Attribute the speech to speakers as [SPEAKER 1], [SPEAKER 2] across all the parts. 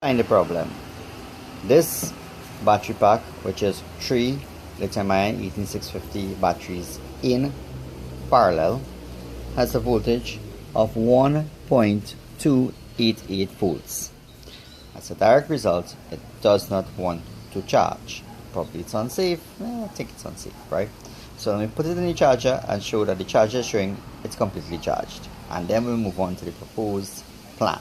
[SPEAKER 1] Find the problem. This battery pack, which is 3 lithium-ion 18650 batteries in parallel, has a voltage of 1.288 volts. As a direct result, it does not want to charge. Probably it's unsafe. I think it's unsafe, right? So let me put it in the charger and show that the charger is showing it's completely charged, and then we'll move on to the proposed plan.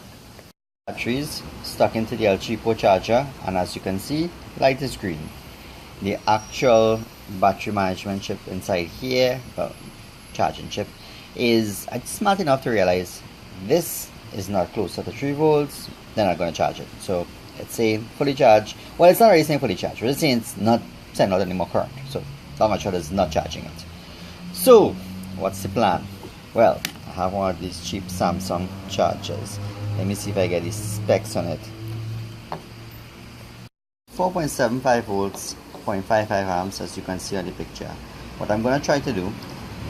[SPEAKER 1] Batteries stuck into the LCHIPO charger, and as you can see, light is green. The actual battery management chip inside here, charging chip, is smart enough to realize this is not closer to 3 volts. They're not going to charge it. So it's saying fully charged. Well, it's not really saying fully charged, it's saying it's not sending out any more current. So that much is not charging it. So what's the plan? Well, I have one of these cheap Samsung chargers. Let me see if I get the specs on it. 4.75 volts, 0.55 amps, as you can see on the picture. What I'm going to try to do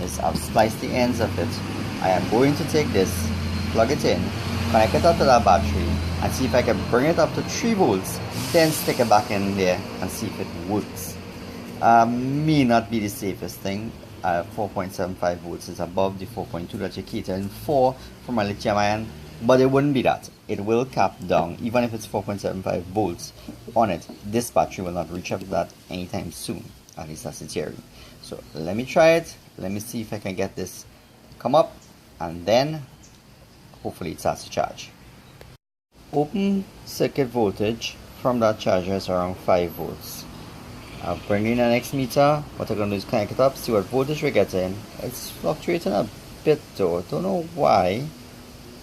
[SPEAKER 1] is I've spliced the ends of it. I am going to take this, plug it in, connect it up to that battery, and see if I can bring it up to 3 volts, then stick it back in there and see if it works. May not be the safest thing. 4.75 volts is above the 4.2 that you're catering for from a lithium ion, but it wouldn't be that. It will cap down. Even if it's 4.75 volts on it, this battery will not reach up to that anytime soon. At least that's the theory. So let me try it. Let me see if I can get this come up, and then hopefully it starts to charge. Open circuit voltage from that charger is around 5 volts. I'll bring in an X meter. What I'm going to do is connect it up, see what voltage we're getting. It's fluctuating a bit though. Don't know why.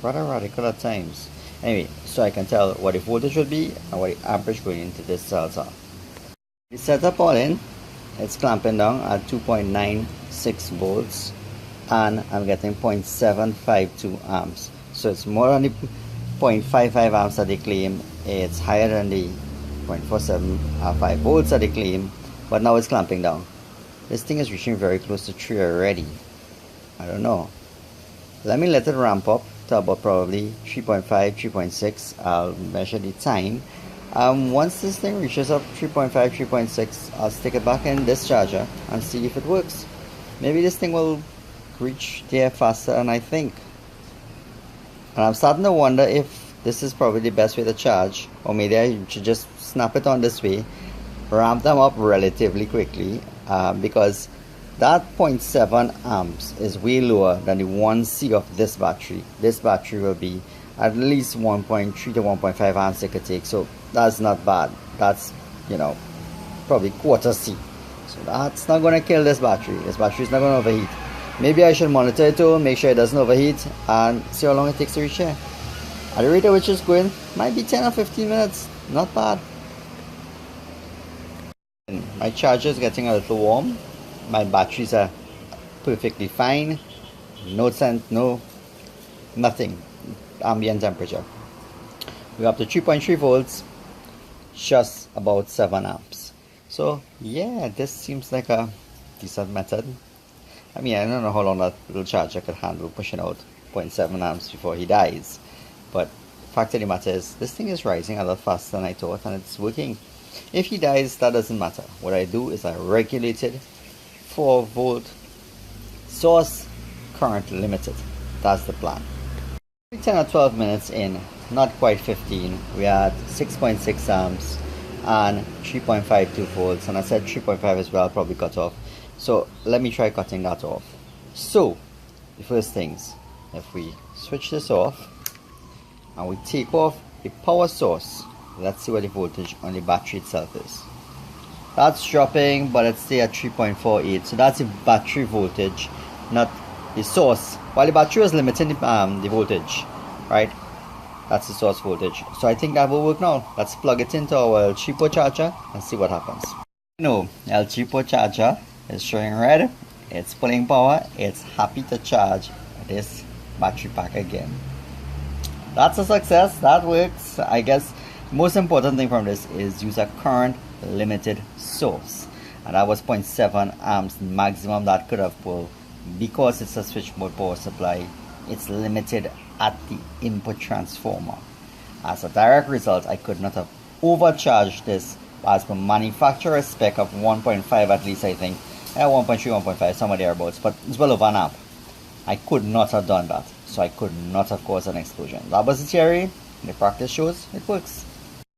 [SPEAKER 1] Rather radical at times. Anyway, so I can tell what the voltage would be and what the amperage going into this cells are. The setup all in, it's clamping down at 2.96 volts, and I'm getting 0.752 amps. So it's more than the 0.55 amps that they claim. It's higher than the 0.475 volts that they claim, but now it's clamping down. This thing is reaching very close to 3 already. I don't know. Let me let it ramp up to about probably 3.5, 3.6. I'll measure the time. Once this thing reaches up 3.5, 3.6, I'll stick it back in this charger and see if it works. Maybe this thing will reach there faster than I think. And I'm starting to wonder if this is probably the best way to charge, or maybe I should just snap it on this way, ramp them up relatively quickly, because that 0.7 amps is way lower than the 1C of this battery. This battery will be at least 1.3 to 1.5 amps it could take, so that's not bad. That's, probably quarter C. So that's not going to kill this battery. This battery is not going to overheat. Maybe I should monitor it too, make sure it doesn't overheat, and see how long it takes to reach here. At the rate at which it's going, might be 10 or 15 minutes. Not bad. My charger is getting a little warm. My batteries are perfectly fine. No scent, nothing. Ambient temperature. We're up to 3.3 volts, just about 7 amps. So yeah, this seems like a decent method. I mean, I don't know how long that little charger could handle pushing out 0.7 amps before he dies. But fact of the matter is, this thing is rising a lot faster than I thought, and it's working. If he dies, that doesn't matter. What I do is I regulated 4 volt source, current limited. That's the plan. 10 or 12 minutes in, not quite 15, we are at 6.6 amps and 3.52 volts, and I said 3.5 as well, probably cut off. So let me try cutting that off. So the first things, if we switch this off and we take off the power source, let's see what the voltage on the battery itself is. That's dropping, but it's still at 3.48, so that's the battery voltage, not the source. While the battery was limiting the voltage, right? That's the source voltage. So I think that will work now. Let's plug it into our LCHIPO charger and see what happens. LCHIPO charger is showing red. It's pulling power. It's happy to charge this battery pack again. That's a success. That works. I guess the most important thing from this is use a current limited source, and that was 0.7 amps maximum that could have pulled. Because it's a switch mode power supply, it's limited at the input transformer. As a direct result, I could not have overcharged this as per manufacturer spec of 1.5 at least, I think. 1.3, 1.5, somewhere thereabouts, but it's well over an amp. I could not have done that, so I could not have caused an explosion. That was the theory. The practice shows it works.